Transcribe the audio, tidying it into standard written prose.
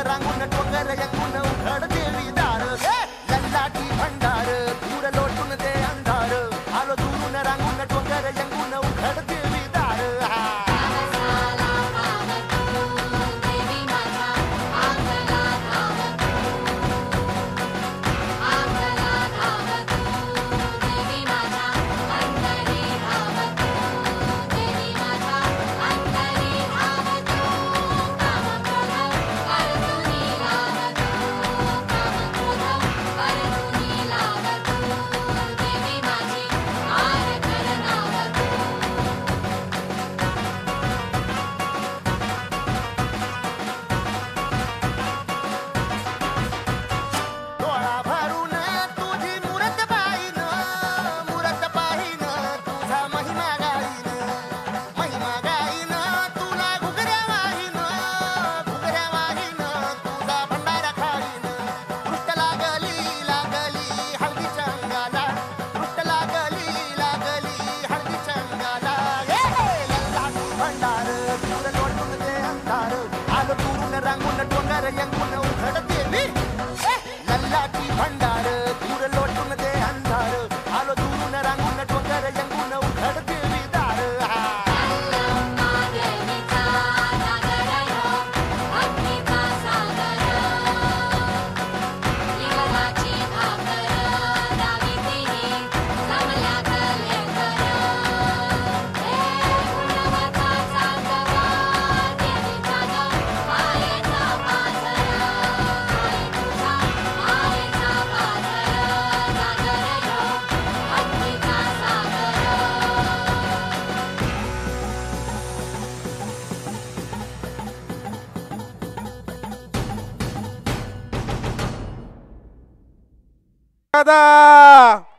रांगून डोंगर यंगून उघड देवी दार लल्लाटी भंडार दूर लोटून दे अंधार आलो दुरून रांगून डोंगर यंगून उघड देवी दार रांगून डोंगर यंगून उघड देवी लल्लाटी भंडार दूर लोटून दे अंधार आलो दुरून रांगून डोंगर यंगून उघड देवी दार दादा